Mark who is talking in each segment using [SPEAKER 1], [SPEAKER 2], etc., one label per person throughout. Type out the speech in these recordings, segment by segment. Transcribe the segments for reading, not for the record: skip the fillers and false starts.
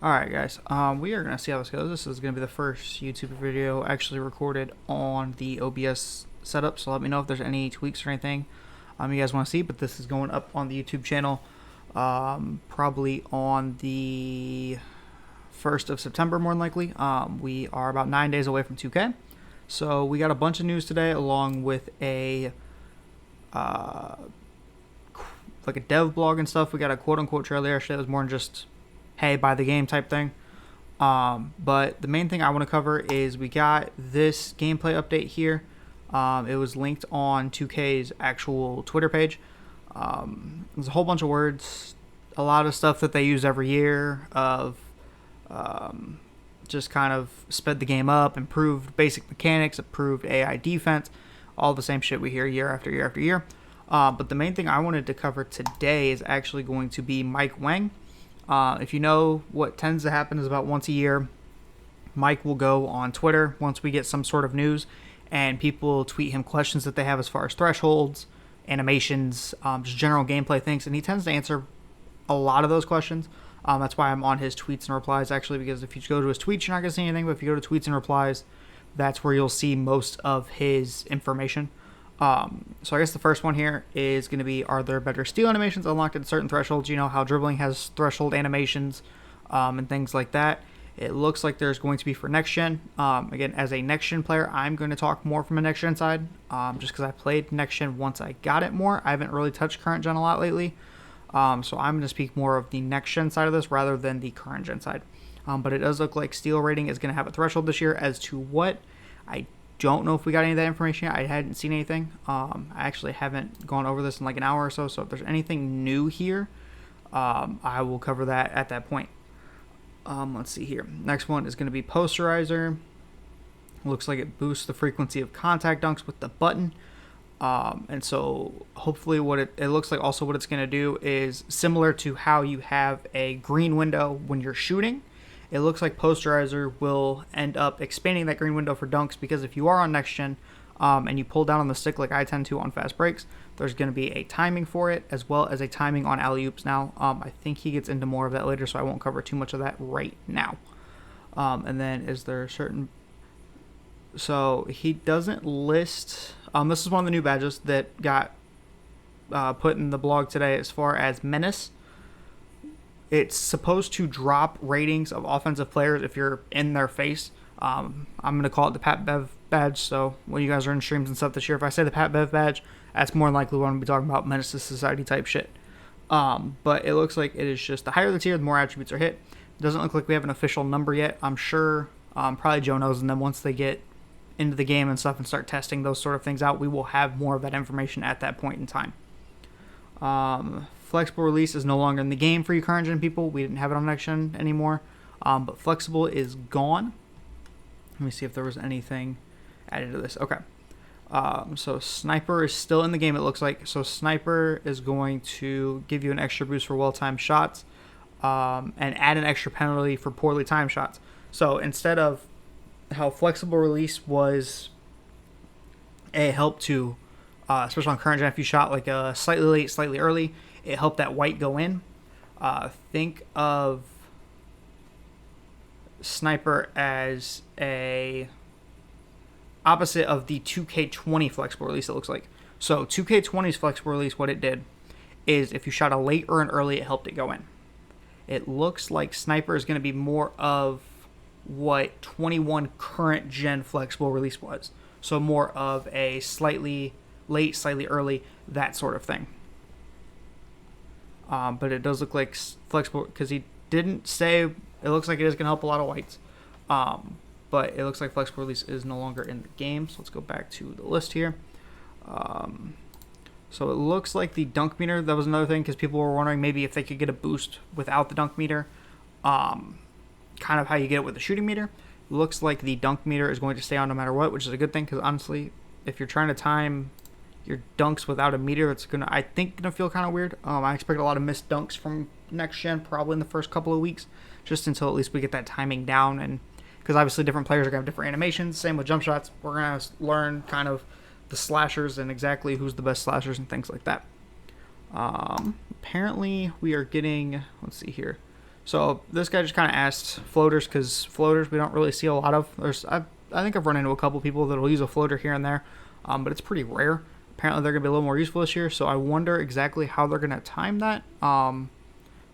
[SPEAKER 1] Alright guys, we are going to see how this goes. This is going to be the first YouTube video actually recorded on the OBS setup, so let me know if there's any tweaks or anything you guys want to see, but this is going up on the YouTube channel probably on the 1st of September more than likely. We are about 9 days away from 2K, so we got a bunch of news today along with a like a dev blog and stuff. We got a quote-unquote trailer yesterday. It was more than just hey, buy the game type thing. But the main thing I want to cover is we got this gameplay update here. It was linked on 2K's actual Twitter page. There's a whole bunch of words, a lot of stuff that they use every year of just kind of sped the game up, improved basic mechanics, improved AI defense, all the same shit we hear year after year after year. But the main thing I wanted to cover today is actually going to be Mike Wang. If you know, what tends to happen is about once a year, Mike will go on Twitter once we get some sort of news, and people tweet him questions that they have as far as thresholds, animations, just general gameplay things, and he tends to answer a lot of those questions. That's why I'm on his tweets and replies, actually, because if you go to his tweets, you're not going to see anything, but if you go to tweets and replies, that's where you'll see most of his information. So I guess the first one here is going to be, are there better steal animations unlocked at certain thresholds? You know how dribbling has threshold animations and things like that. It looks like there's going to be for next gen. Again, as a next gen player, I'm going to talk more from a next gen side, just because I played next gen once I got it more. I haven't really touched current gen a lot lately, so I'm going to speak more of the next gen side of this rather than the current gen side. But it does look like steal rating is going to have a threshold this year. As to what, I don't know if we got any of that information yet. I hadn't seen anything. I actually haven't gone over this in like an hour or so, so if there's anything new here, I will cover that at that point. Let's see here. Next one is going to be Posterizer. Looks like it boosts the frequency of contact dunks with the button. And so hopefully what it looks like also what it's going to do is similar to how you have a green window when you're shooting. It looks like Posterizer will end up expanding that green window for dunks, because if you are on next gen and you pull down on the stick like I tend to on fast breaks, there's going to be a timing for it as well as a timing on alley-oops now. I think he gets into more of that later, so I won't cover too much of that right now. And then is there certain... So he doesn't list... this is one of the new badges that got put in the blog today as far as Menace. It's supposed to drop ratings of offensive players if you're in their face. I'm going to call it the Pat Bev badge. So when you guys are in streams and stuff this year, if I say the Pat Bev badge, that's more than likely what I'm going to be talking about, Menace to Society type shit. But it looks like it is just the higher the tier, the more attributes are hit. It doesn't look like we have an official number yet. I'm sure probably Joe knows, and then once they get into the game and stuff and start testing those sort of things out, we will have more of that information at that point in time. Flexible release is no longer in the game for you current gen people. We didn't have it on next gen anymore, but flexible is gone. Let me see if there was anything added to this. Okay, so sniper is still in the game, it looks like. So sniper is going to give you an extra boost for well-timed shots and add an extra penalty for poorly timed shots. So instead of how flexible release was a help to especially on current gen, if you shot like a slightly late, slightly early, it helped that white go in. Think of sniper as a opposite of the 2K20 flexible release, it looks like. So 2K20's flexible release, what it did is if you shot a late or an early, it helped it go in. It looks like sniper is going to be more of what 21 current gen flexible release was. So more of a slightly late, slightly early, that sort of thing. But it does look like flexible, because he didn't say, it looks like it is going to help a lot of whites. But it looks like flexible release is no longer in the game. So let's go back to the list here. So it looks like the dunk meter, that was another thing, because people were wondering maybe if they could get a boost without the dunk meter. Kind of how you get it with the shooting meter. Looks like the dunk meter is going to stay on no matter what, which is a good thing, because honestly, if you're trying to time your dunks without a meter, that's I think gonna feel kind of weird. I expect a lot of missed dunks from next gen probably in the first couple of weeks, just until at least we get that timing down, and because obviously different players are gonna have different animations. Same with jump shots, we're gonna learn kind of the slashers and exactly who's the best slashers and things like that. Apparently we are getting, let's see here, So this guy just kind of asked floaters, because floaters we don't really see a lot of. I think I've run into a couple people that'll use a floater here and there, but it's pretty rare. Apparently they're going to be a little more useful this year, so I wonder exactly how they're going to time that.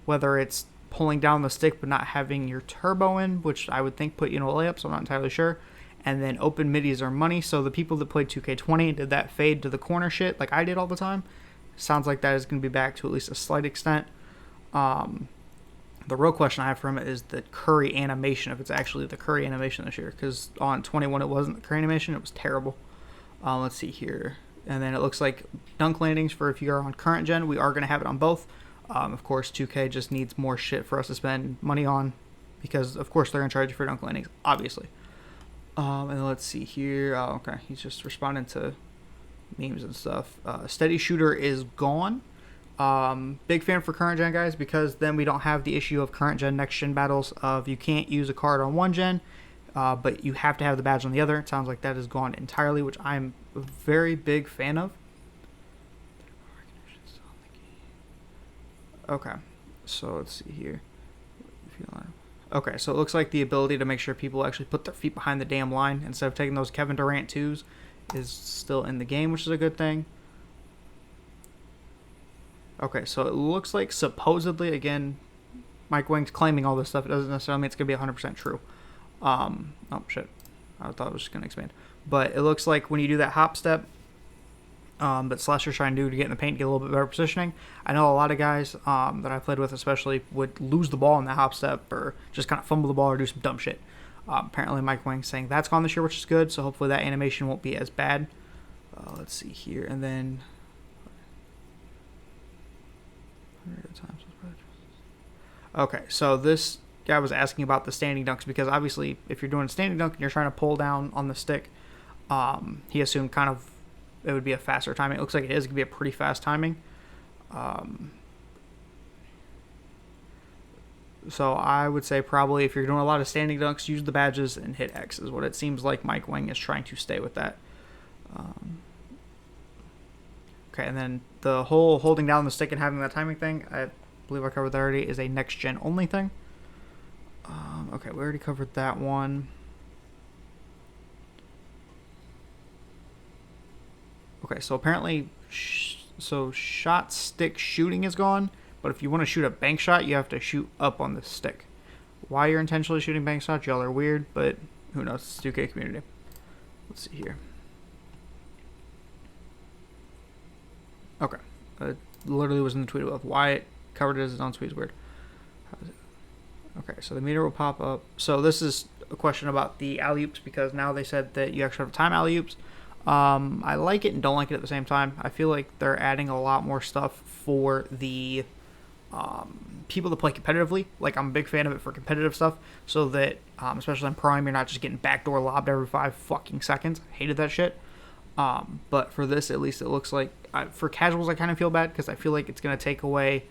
[SPEAKER 1] Whether it's pulling down the stick but not having your turbo in, which I would think put you in a layup, so I'm not entirely sure. And then open middies are money, so the people that played 2K20 did that fade to the corner shit like I did all the time. Sounds like that is going to be back to at least a slight extent. The real question I have from it is the Curry animation, if it's actually the Curry animation this year, because on 21 it wasn't the Curry animation, it was terrible. Let's see here. And then it looks like dunk landings for if you are on current gen, we are going to have it on both. Of course, 2K just needs more shit for us to spend money on, because of course they're going to charge you for dunk landings, obviously. And let's see here. Oh, okay, he's just responding to memes and stuff. Steady shooter is gone. Big fan for current gen guys, because then we don't have the issue of current gen next gen battles of you can't use a card on one gen, but you have to have the badge on the other. It sounds like that is gone entirely, which I'm a very big fan of. Okay, so let's see here. Okay, so it looks like the ability to make sure people actually put their feet behind the damn line instead of taking those Kevin Durant 2s is still in the game, which is a good thing. Okay, so it looks like supposedly, again, Mike Wang's claiming all this stuff. It doesn't necessarily mean it's going to be 100% true. Oh, shit. I thought it was just going to expand. But it looks like when you do that hop step, that Slashers trying to do to get in the paint, get a little bit better positioning. I know a lot of guys that I played with especially would lose the ball in the hop step or just kind of fumble the ball or do some dumb shit. Apparently Mike Wang's saying that's gone this year, which is good, so hopefully that animation won't be as bad. Let's see here, and then... Okay, so this guy was asking about the standing dunks, because obviously if you're doing a standing dunk and you're trying to pull down on the stick, he assumed kind of it would be a faster timing. It looks like it is going to be a pretty fast timing. So I would say probably if you're doing a lot of standing dunks, use the badges and hit X is what it seems like Mike Wang is trying to stay with that. Okay, and then the whole holding down the stick and having that timing thing, I believe I covered that already, is a next gen only thing. Okay, we already covered that one. Okay, so apparently, shot stick shooting is gone, but if you want to shoot a bank shot, you have to shoot up on the stick. Why you're intentionally shooting bank shots, y'all are weird, but who knows? It's 2K community. Let's see here. Okay, it literally was in the tweet of why it covered it as its own tweet is weird. Okay, so the meter will pop up. So this is a question about the alley-oops, because now they said that you actually have time alley-oops. I like it and don't like it at the same time. I feel like they're adding a lot more stuff for the people that play competitively. Like, I'm a big fan of it for competitive stuff, so that, especially in Prime, you're not just getting backdoor lobbed every 5 fucking seconds. Hated that shit. But for this, at least it looks like, for casuals, I kind of feel bad, because I feel like it's going to take away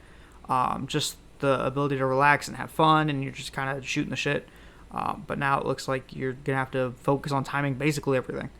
[SPEAKER 1] just the ability to relax and have fun, and you're just kind of shooting the shit. But now it looks like you're going to have to focus on timing basically everything.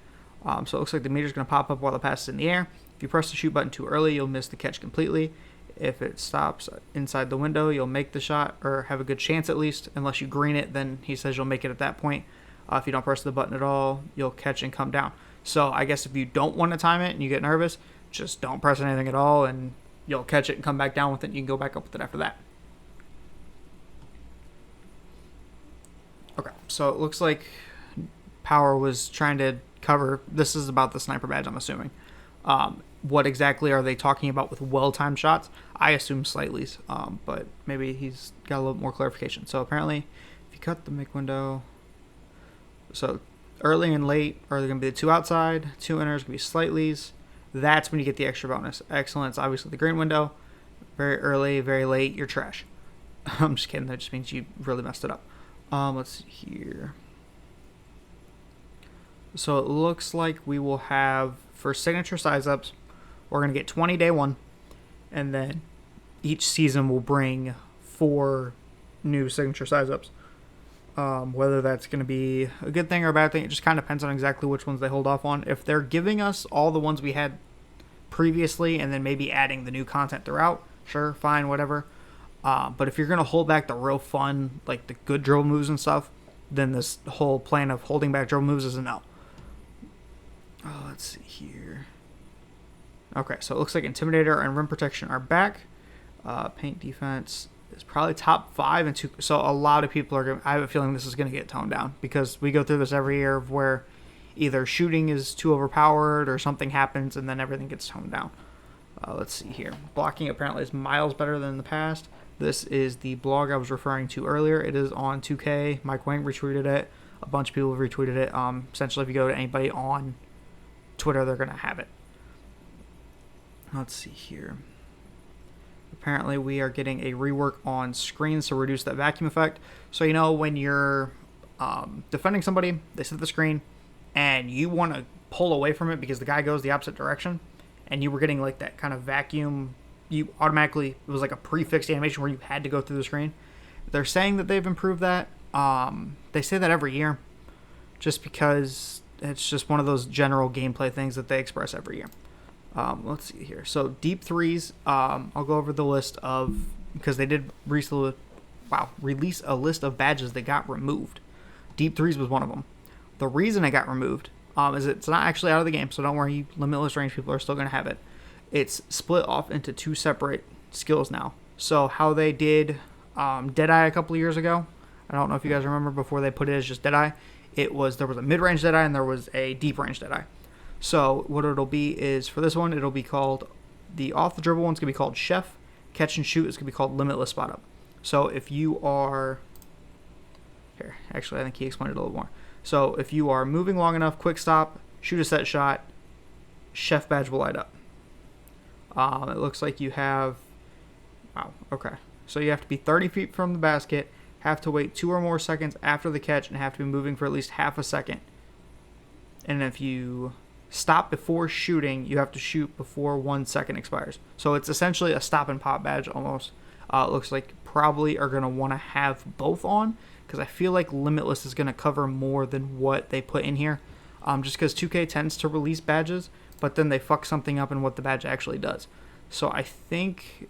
[SPEAKER 1] So it looks like the meter's going to pop up while the pass is in the air. If you press the shoot button too early, you'll miss the catch completely. If it stops inside the window, you'll make the shot, or have a good chance at least. Unless you green it, then he says you'll make it at that point. If you don't press the button at all, you'll catch and come down. So I guess if you don't want to time it and you get nervous, just don't press anything at all, and you'll catch it and come back down with it, and you can go back up with it after that. Okay, so it looks like Power was trying to cover, this is about the sniper badge, I'm assuming. What exactly are they talking about with well-timed shots? I assume slightlies, but maybe he's got a little more clarification. So apparently, if you cut the make window, so early and late are going to be the 2 outside, 2 inners, going to be slightlies. That's when you get the extra bonus. Excellence, obviously the green window. Very early, very late, you're trash. I'm just kidding, that just means you really messed it up. Let's see here. So it looks like we will have, for signature size ups, we're going to get 20 day 1, and then each season will bring 4 new signature size ups. Whether that's going to be a good thing or a bad thing, it just kind of depends on exactly which ones they hold off on. If they're giving us all the ones we had previously and then maybe adding the new content throughout, sure, fine, whatever. But if you're going to hold back the real fun, like the good dribble moves and stuff, then this whole plan of holding back dribble moves is a no. Oh, let's see here. Okay, so it looks like Intimidator and Rim Protection are back. Paint Defense is probably top 5 and 2. So a lot of people are going to, I have a feeling this is going to get toned down because we go through this every year where either shooting is too overpowered or something happens and then everything gets toned down. Let's see here. Blocking apparently is miles better than in the past. This is the blog I was referring to earlier. It is on 2K. Mike Wang retweeted it. A bunch of people have retweeted it. Essentially, if you go to anybody on Twitter, they're going to have it. Let's see here. Apparently, we are getting a rework on screens to reduce that vacuum effect. So, you know, when you're defending somebody, they set the screen, and you want to pull away from it because the guy goes the opposite direction, and you were getting like that kind of vacuum, you automatically, it was like a prefixed animation where you had to go through the screen. They're saying that they've improved that. They say that every year just because it's just one of those general gameplay things that they express every year. Let's see here. So deep threes, I'll go over the list of, because they did release a list of badges that got removed. Deep threes was one of them. The reason it got removed is it's not actually out of the game, so don't worry, limitless range people are still going to have it. It's split off into 2 separate skills now. So how they did Deadeye a couple of years ago, I don't know if you guys remember before they put it as just Deadeye, there was a mid-range Deadeye and there was a deep-range Deadeye. So what it'll be is, for this one, it'll be called, the off-the-dribble one's going to be called Chef, catch and shoot is going to be called Limitless Spot Up. So if you are, here, actually I think he explained it a little more. So if you are moving long enough, quick stop, shoot a set shot, Chef badge will light up. It looks like you have, wow, okay. So you have to be 30 feet from the basket, have to wait 2 or more seconds after the catch, and have to be moving for at least half a second. And if you stop before shooting, you have to shoot before 1 second expires. So it's essentially a stop and pop badge almost. It looks like probably are going to want to have both on, because I feel like Limitless is going to cover more than what they put in here. Just because 2K tends to release badges, but then they fuck something up in what the badge actually does. So I think,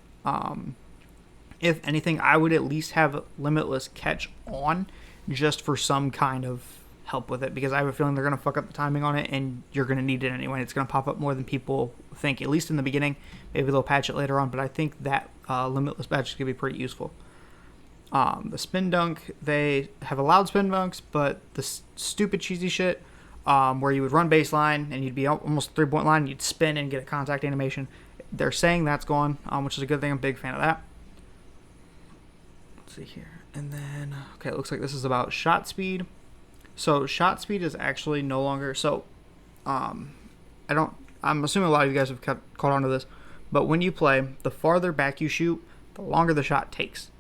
[SPEAKER 1] if anything, I would at least have Limitless catch on just for some kind of help with it, because I have a feeling they're going to fuck up the timing on it, and you're going to need it anyway. It's going to pop up more than people think, at least in the beginning. Maybe they'll patch it later on, but I think that Limitless badge is going to be pretty useful. The spin dunk, they have allowed spin dunks, but the stupid cheesy shit, where you would run baseline and you'd be almost 3-point line, and you'd spin and get a contact animation. They're saying that's gone, which is a good thing. I'm a big fan of that. Let's see here. And then, okay, it looks like this is about shot speed. So shot speed is actually no longer, so I'm assuming a lot of you guys have caught on to this, but when you play, the farther back you shoot, the longer the shot takes.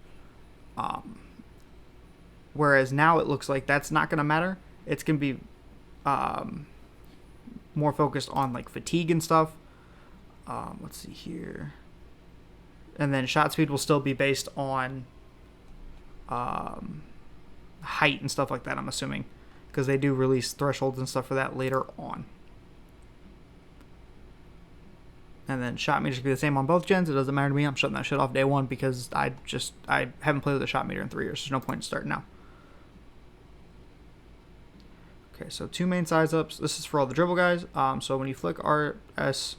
[SPEAKER 1] Whereas now it looks like that's not going to matter. It's going to be more focused on like fatigue and stuff. Let's see here. And then shot speed will still be based on height and stuff like that, I'm assuming, because they do release thresholds and stuff for that later on. And then shot meter should be the same on both gens. It doesn't matter to me. I'm shutting that shit off day one because I haven't played with a shot meter in 3 years. There's no point in starting now. Okay, so 2 main size ups. This is for all the dribble guys. So when you flick RS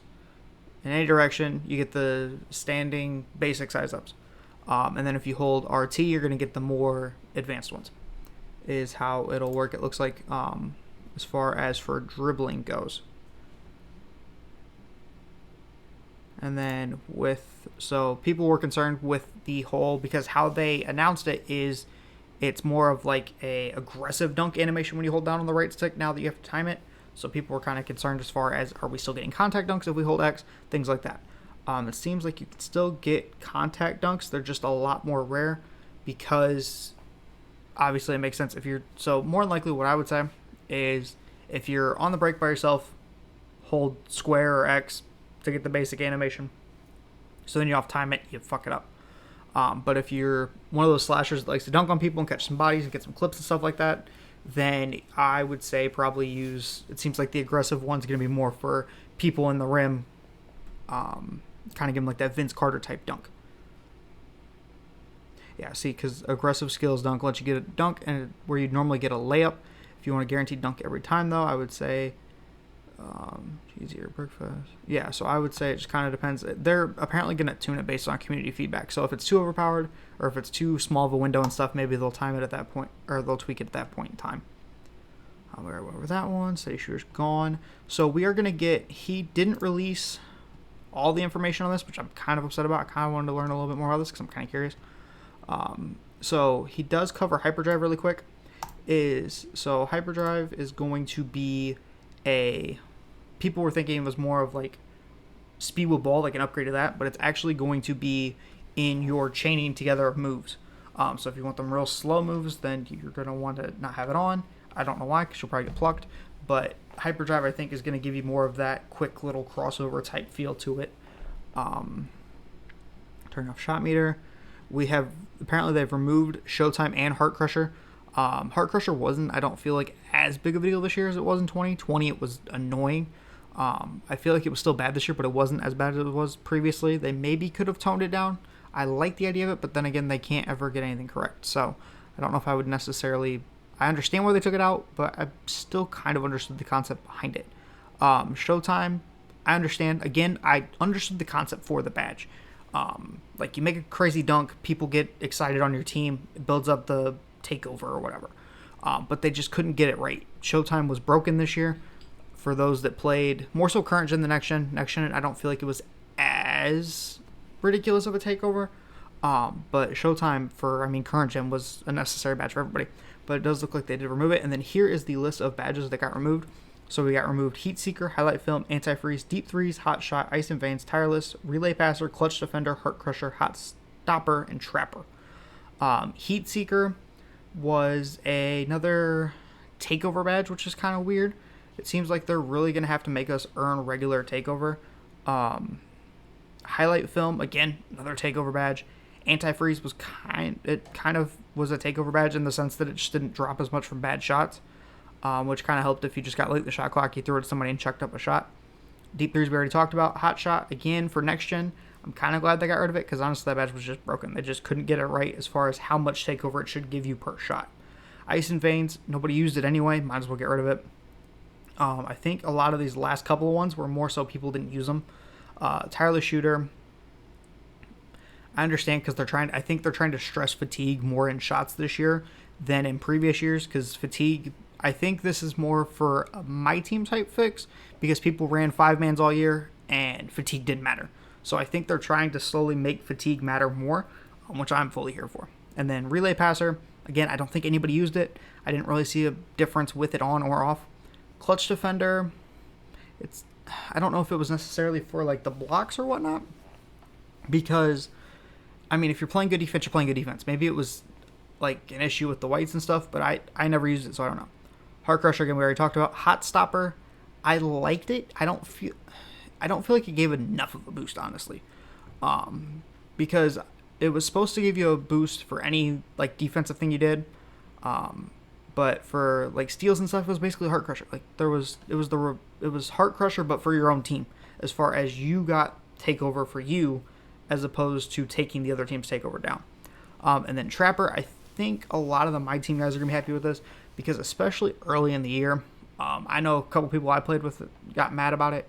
[SPEAKER 1] in any direction, you get the standing basic size ups. And then if you hold RT, you're going to get the more advanced ones, is how it'll work. It looks like, as far as for dribbling goes. And then so people were concerned with the whole, because how they announced it is it's more of like a aggressive dunk animation when you hold down on the right stick now that you have to time it. So people were kind of concerned as far as, are we still getting contact dunks if we hold X? Things like that. It seems like you can still get contact dunks. They're just a lot more rare because obviously it makes sense so more than likely what I would say is if you're on the break by yourself, hold square or X to get the basic animation. So then you off time it, you fuck it up. But if you're one of those slashers that likes to dunk on people and catch some bodies and get some clips and stuff like that, then I would say probably use, it seems like the aggressive one's going to be more for people in the rim, kind of give them like that Vince Carter type dunk. Yeah, see, because aggressive skills dunk lets you get a dunk, and where you'd normally get a layup. If you want a guaranteed dunk every time, though, I would say easier breakfast. Yeah, so I would say it just kind of depends. They're apparently going to tune it based on community feedback. So if it's too overpowered or if it's too small of a window and stuff, maybe they'll time it at that point, or they'll tweak it at that point in time. We already went over that one. Steady shooter's gone. So we are going to get, he didn't release all the information on this, which I'm kind of upset about. I kind of wanted to learn a little bit more about this because I'm kind of curious. So he does cover hyperdrive really quick. So hyperdrive is going to be people were thinking it was more of like speed with ball, like an upgrade to that, but it's actually going to be in your chaining together of moves. So if you want them real slow moves, then you're going to want to not have it on. I don't know why, because you'll probably get plucked, but hyperdrive I think is going to give you more of that quick little crossover type feel to it. Turning off shot meter. Apparently they've removed Showtime and Heart Crusher. Heart Crusher wasn't, I don't feel like, as big of a deal this year as it was in 2020. It was annoying. I feel like it was still bad this year, but it wasn't as bad as it was previously. They maybe could have toned it down. I like the idea of it, but then again, they can't ever get anything correct. So I don't know if I would necessarily... I understand why they took it out, but I still kind of understood the concept behind it. Showtime, I understand. Again, I understood the concept for the badge. Like, you make a crazy dunk, people get excited on your team, it builds up the takeover or whatever. But they just couldn't get it right. Showtime was broken this year. For those that played more so current gen than next gen, I don't feel like it was as ridiculous of a takeover. But Showtime for, current gen was a necessary badge for everybody. But it does look like they did remove it. And then here is the list of badges that got removed. So we got removed Heat Seeker, Highlight Film, Anti-Freeze, Deep Threes, Hot Shot, Ice and Veins, Tireless, Relay Passer, Clutch Defender, Heart Crusher, Hot Stopper, and Trapper. Heat Seeker was another takeover badge, which is kind of weird. It seems like they're really going to have to make us earn regular takeover. Highlight Film, again, another takeover badge. Anti-Freeze was kind of was a takeover badge in the sense that it just didn't drop as much from bad shots, which kind of helped if you just got late in the shot clock, you threw it at somebody and chucked up a shot. Deep Threes we already talked about. Hot Shot, again, for next gen. I'm kind of glad they got rid of it because honestly that badge was just broken. They just couldn't get it right as far as how much takeover it should give you per shot. Ice and Veins, nobody used it anyway. Might as well get rid of it. I think a lot of these last couple of ones were more so people didn't use them. Tireless Shooter, I understand because I think they're trying to stress fatigue more in shots this year than in previous years because fatigue, I think this is more for a my team type fix because people ran 5-mans all year and fatigue didn't matter. So I think they're trying to slowly make fatigue matter more, which I'm fully here for. And then Relay Passer, again, I don't think anybody used it. I didn't really see a difference with it on or off. Clutch Defender, I don't know if it was necessarily for like the blocks or whatnot because... if you're playing good defense, you're playing good defense. Maybe it was like an issue with the whites and stuff, but I never used it, so I don't know. Heart Crusher, again, we already talked about. Hot Stopper, I liked it. I don't feel like it gave enough of a boost, honestly, because it was supposed to give you a boost for any like defensive thing you did, but for like steals and stuff, it was basically Heart Crusher. Like it was Heart Crusher, but for your own team, as far as you got takeover for you, as opposed to taking the other team's takeover down. And then Trapper, I think a lot of my team guys are going to be happy with this because especially early in the year, I know a couple people I played with got mad about it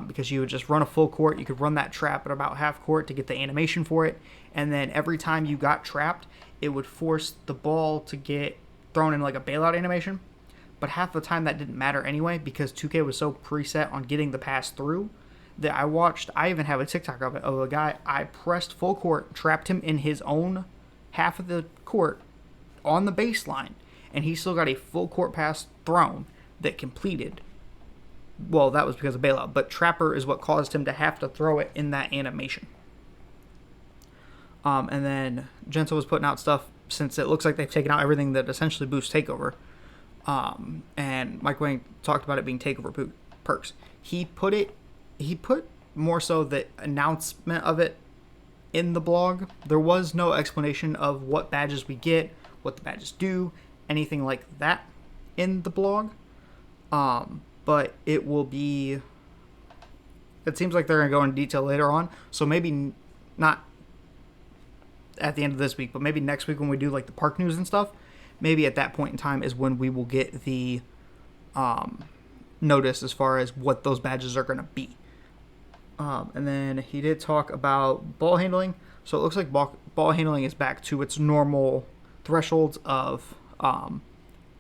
[SPEAKER 1] because you would just run a full court. You could run that trap at about half court to get the animation for it. And then every time you got trapped, it would force the ball to get thrown in like a bailout animation. But half the time that didn't matter anyway because 2K was so preset on getting the pass through that I even have a TikTok of it, of a guy, I pressed full court, trapped him in his own half of the court on the baseline, and he still got a full court pass thrown that completed. Well, that was because of bailout, but Trapper is what caused him to have to throw it in that animation. And then Genso was putting out stuff, since it looks like they've taken out everything that essentially boosts takeover. And Mike Wang talked about it being takeover perks. He put more so the announcement of it in the blog. There was no explanation of what badges we get, what the badges do, anything like that in the blog. But it will be... It seems like they're going to go into detail later on, so maybe not at the end of this week, but maybe next week when we do like the park news and stuff, maybe at that point in time is when we will get the notice as far as what those badges are going to be. And then he did talk about ball handling. So it looks like ball handling is back to its normal thresholds of, I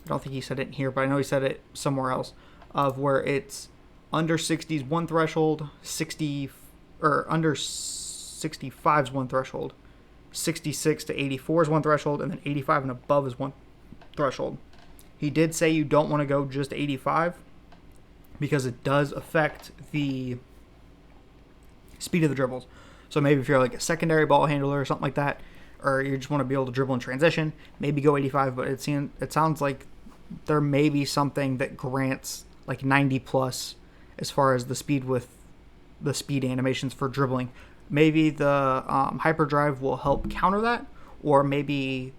[SPEAKER 1] don't think he said it in here, but I know he said it somewhere else, of where it's under 60 is one threshold, 60 or under 65 is one threshold, 66 to 84 is one threshold, and then 85 and above is one threshold. He did say you don't want to go just 85 because it does affect the speed of the dribbles. So maybe if you're like a secondary ball handler or something like that, or you just want to be able to dribble in transition, maybe go 85. But it sounds like there may be something that grants like 90 plus as far as the speed with the speed animations for dribbling. Maybe the hyperdrive will help counter that, or maybe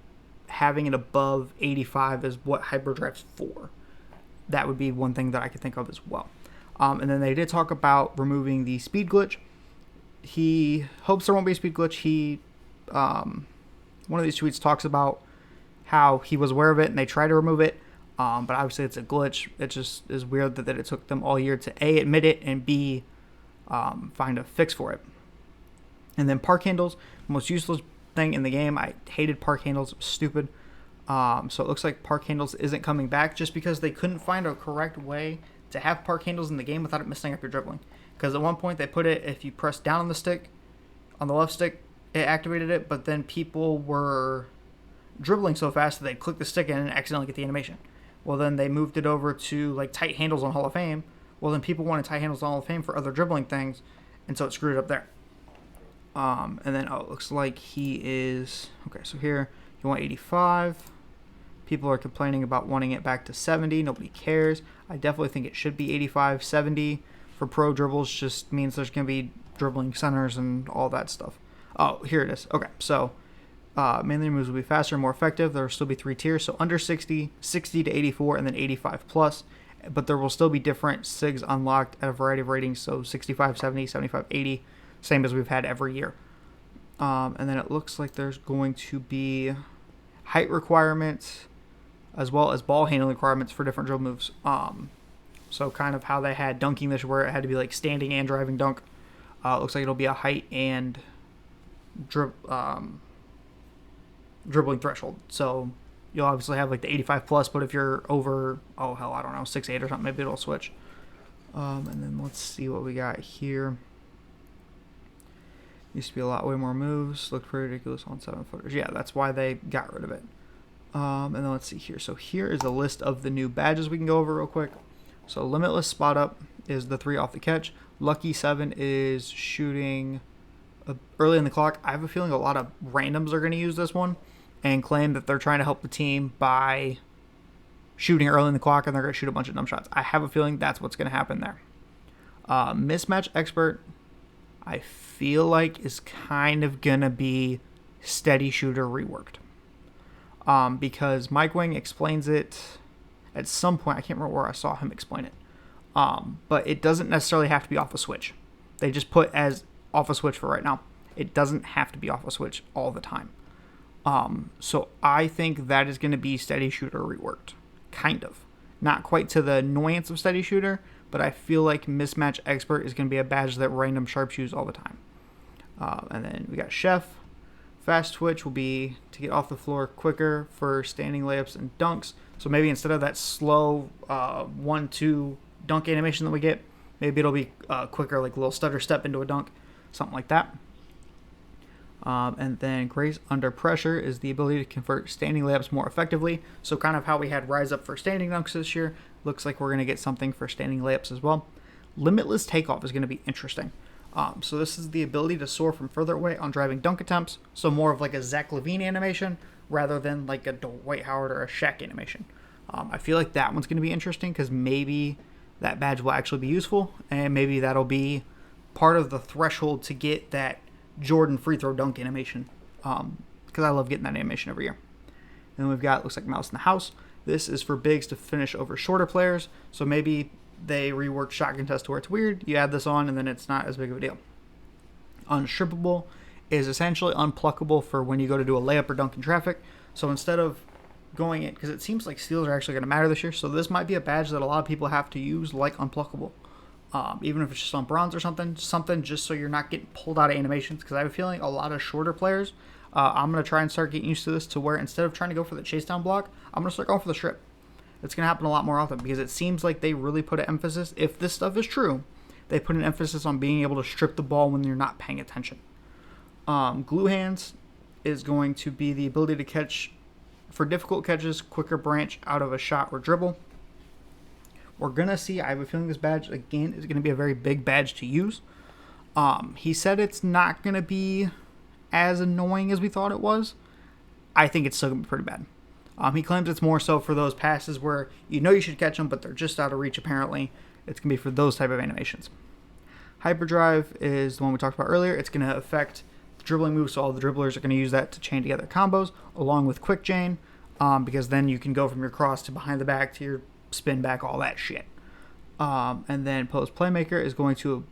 [SPEAKER 1] having it above 85 is what hyperdrive's for. That would be one thing that I could think of as well. And then they did talk about removing the speed glitch. He hopes there won't be a speed glitch. One of these tweets talks about how he was aware of it and they tried to remove it, but obviously it's a glitch. It just is weird that it took them all year to A, admit it, and B, find a fix for it. And then park handles, most useless thing in the game. I hated park handles. It was stupid. So it looks like park handles isn't coming back just because they couldn't find a correct way to have park handles in the game without it messing up your dribbling. Because at one point they put it, if you press down on the stick, on the left stick, it activated it, but then people were dribbling so fast that they'd click the stick in and accidentally get the animation. Well, then they moved it over to like tight handles on Hall of Fame. Well, then people wanted tight handles on Hall of Fame for other dribbling things, and so it screwed it up there. And then, it looks like he is... Okay, so here, you want 85. People are complaining about wanting it back to 70. Nobody cares. I definitely think it should be 85, 70. For pro dribbles just means there's going to be dribbling centers and all that stuff. Oh, here it is. Okay, so mainly moves will be faster and more effective. There will still be 3 tiers, so under 60, 60 to 84, and then 85 plus. But there will still be different SIGs unlocked at a variety of ratings, so 65, 70, 75, 80, same as we've had every year. And then it looks like there's going to be height requirements as well as ball handling requirements for different dribble moves. So kind of how they had dunking this year, where it had to be like standing and driving dunk. It looks like it'll be a height and dribbling threshold. So you'll obviously have like the 85 plus, but if you're over, I don't know, 6'8" or something, maybe it'll switch. And then let's see what we got here. Used to be a lot way more moves. Looked pretty ridiculous on 7-footers. Yeah, that's why they got rid of it. And then let's see here. So here is a list of the new badges we can go over real quick. So Limitless Spot Up is the 3 off the catch. Lucky 7 is shooting early in the clock. I have a feeling a lot of randoms are going to use this one and claim that they're trying to help the team by shooting early in the clock, and they're going to shoot a bunch of dumb shots. I have a feeling that's what's going to happen there. Mismatch Expert, I feel like, is kind of going to be Steady Shooter reworked. Because Mike Wang explains it at some point. I can't remember where I saw him explain it. But it doesn't necessarily have to be off a switch. They just put as off a switch for right now. It doesn't have to be off a switch all the time. So I think that is going to be Steady Shooter reworked. Kind of. Not quite to the annoyance of Steady Shooter, but I feel like Mismatch Expert is going to be a badge that random sharps use all the time. And then we got Chef. Fast Twitch will be to get off the floor quicker for standing layups and dunks. So maybe instead of that slow 1-2 dunk animation that we get, maybe it'll be quicker, like a little stutter step into a dunk, something like that. And then Grace Under Pressure is the ability to convert standing layups more effectively. So kind of how we had Rise Up for standing dunks this year, looks like we're going to get something for standing layups as well. Limitless Takeoff is going to be interesting. So this is the ability to soar from further away on driving dunk attempts. So more of like a Zach LaVine animation rather than like a Dwight Howard or a Shaq animation. I feel like that one's going to be interesting because maybe that badge will actually be useful, and maybe that'll be part of the threshold to get that Jordan free throw dunk animation, because I love getting that animation every year. And then we've got, looks like Mouse in the House. This is for bigs to finish over shorter players, so maybe they reworked shot contest to where it's weird. You add this on, and then it's not as big of a deal. Unstrippable is essentially unpluckable for when you go to do a layup or dunk in traffic. So instead of going in, because it seems like steals are actually going to matter this year, so this might be a badge that a lot of people have to use like unpluckable. Even if it's just on bronze or something just so you're not getting pulled out of animations, because I have a feeling a lot of shorter players, I'm going to try and start getting used to this, to where instead of trying to go for the chase down block, I'm going to start going for the strip. It's going to happen a lot more often, because it seems like they really put an emphasis, if this stuff is true, they put an emphasis on being able to strip the ball when you're not paying attention. Glue hands is going to be the ability to catch, for difficult catches, quicker branch out of a shot or dribble. We're going to see, I have a feeling this badge, again, is going to be a very big badge to use. He said it's not going to be as annoying as we thought it was. I think it's still going to be pretty bad. He claims it's more so for those passes where you know you should catch them, but they're just out of reach apparently. It's going to be for those type of animations. Hyperdrive is the one we talked about earlier. It's going to affect the dribbling moves, so all the dribblers are going to use that to chain together combos, along with Quick Chain, because then you can go from your cross to behind the back to your spin back, all that shit. And then Post Playmaker is going to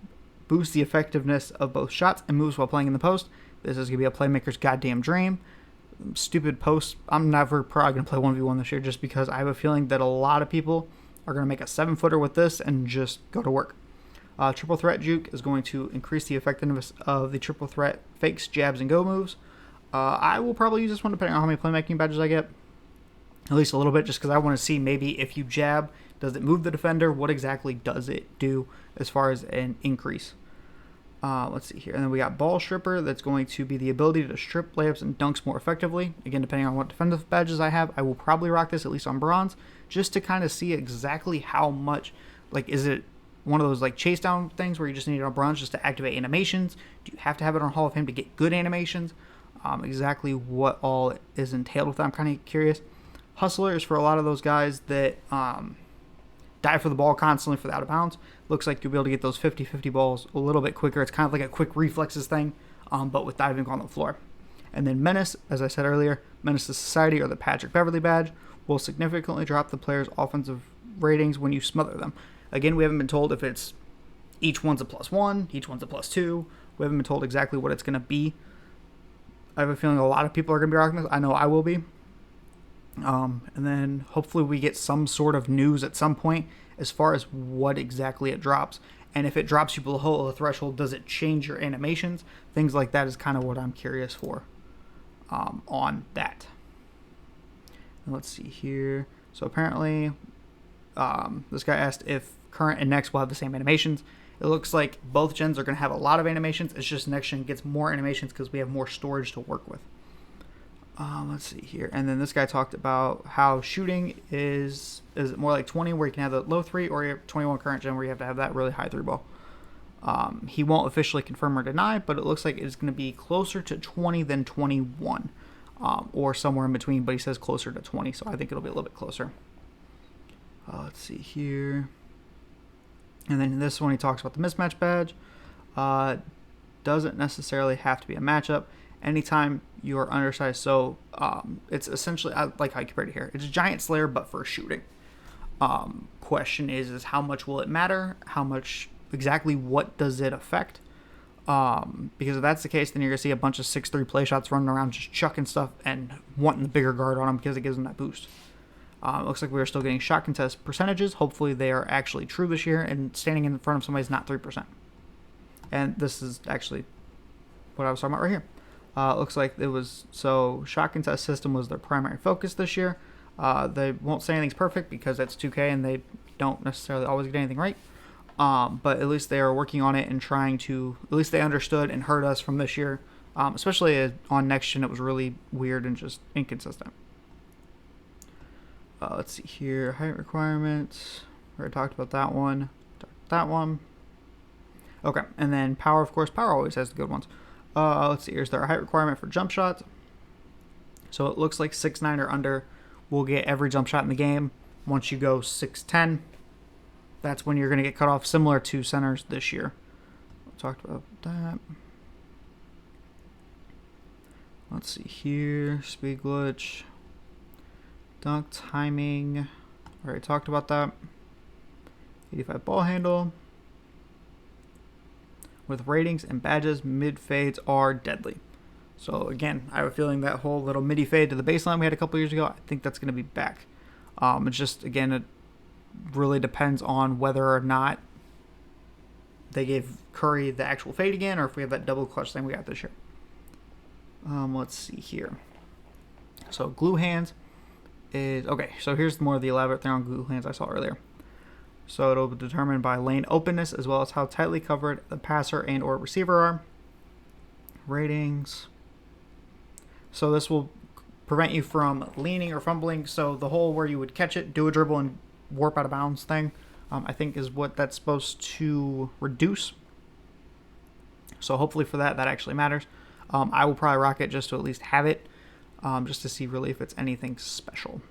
[SPEAKER 1] boost the effectiveness of both shots and moves while playing in the post. This is going to be a playmaker's goddamn dream. Stupid post. I'm never probably going to play 1v1 this year, just because I have a feeling that a lot of people are going to make a 7-footer with this and just go to work. Triple Threat Juke is going to increase the effectiveness of the Triple Threat fakes, jabs, and go moves. I will probably use this one depending on how many playmaking badges I get. At least a little bit, just because I want to see maybe if you jab, does it move the defender? What exactly does it do as far as an increase? Let's see here. And then we got Ball Stripper. That's going to be the ability to strip layups and dunks more effectively. Again, depending on what defensive badges I have, I will probably rock this, at least on bronze, just to kind of see exactly how much, like, is it one of those like chase down things where you just need it on bronze just to activate animations? Do you have to have it on Hall of Fame to get good animations? Exactly what all is entailed with that, I'm kind of curious. Hustler is for a lot of those guys that dive for the ball constantly for the out of bounds. Looks like you'll be able to get those 50-50 balls a little bit quicker. It's kind of like a quick reflexes thing, but with diving on the floor. And then Menace, as I said earlier, Menace to Society, or the Patrick Beverly badge, will significantly drop the player's offensive ratings when you smother them. Again, we haven't been told if it's each one's a +1, each one's a +2. We haven't been told exactly what it's going to be. I have a feeling a lot of people are going to be rocking this. I know I will be. And then hopefully we get some sort of news at some point as far as what exactly it drops. And if it drops you below the threshold, does it change your animations? Things like that is kind of what I'm curious for on that. And let's see here. So apparently this guy asked if current and next will have the same animations. It looks like both gens are going to have a lot of animations. It's just next gen gets more animations because we have more storage to work with. Let's see here. And then this guy talked about how shooting is it more like 20 where you can have the low 3, or you have 21 current gen where you have to have that really high 3 ball. He won't officially confirm or deny, but it looks like it's going to be closer to 20 than 21, or somewhere in between, but he says closer to 20, so I think it'll be a little bit closer. Let's see here. And then this one he talks about the mismatch badge. Doesn't necessarily have to be a matchup. Anytime you're undersized, so it's essentially, like how I compared it here, it's a Giant Slayer but for shooting. Question is how much will it matter? How much, exactly what does it affect? Because if that's the case, then you're going to see a bunch of 6'3" play shots running around just chucking stuff and wanting the bigger guard on them because it gives them that boost. It looks like we're still getting shot contest percentages. Hopefully they are actually true this year, and standing in front of somebody's not 3%. And this is actually what I was talking about right here. Looks like it was, so shot contest system was their primary focus this year. They won't say anything's perfect because that's 2K and they don't necessarily always get anything right. But at least they are working on it and trying to, at least they understood and heard us from this year. Especially on next gen, it was really weird and just inconsistent. Let's see here, height requirements. We already talked about that one. Okay, and then power, of course. Power always has the good ones. Let's see, here's their height requirement for jump shots. So it looks like 6'9" or under will get every jump shot in the game. Once you go 6'10", that's when you're going to get cut off, similar to centers this year. We talked about that. Let's see here, speed glitch, dunk timing. Already talked about that. 85 ball handle. With ratings and badges, mid fades are deadly. So again, I have a feeling that whole little MIDI fade to the baseline we had a couple years ago, I think that's going to be back. It's just, again, it really depends on whether or not they gave Curry the actual fade again, or if we have that double clutch thing we got this year. Let's see here. So glue hands is, okay, so here's more of the elaborate thing on glue hands I saw earlier. So it'll be determined by lane openness as well as how tightly covered the passer and or receiver are. Ratings. So this will prevent you from leaning or fumbling. So the whole where you would catch it, do a dribble, and warp out of bounds thing, I think is what that's supposed to reduce. So hopefully for that actually matters. I will probably rock it just to at least have it, just to see really if it's anything special.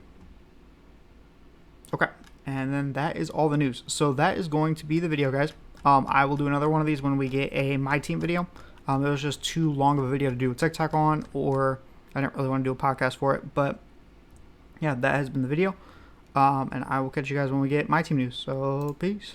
[SPEAKER 1] Okay, and then that is all the news. So that is going to be the video, guys. I will do another one of these when we get a My Team video. It was just too long of a video to do a TikTok on, or I didn't really want to do a podcast for it. But yeah, that has been the video. And I will catch you guys when we get My Team news. So peace.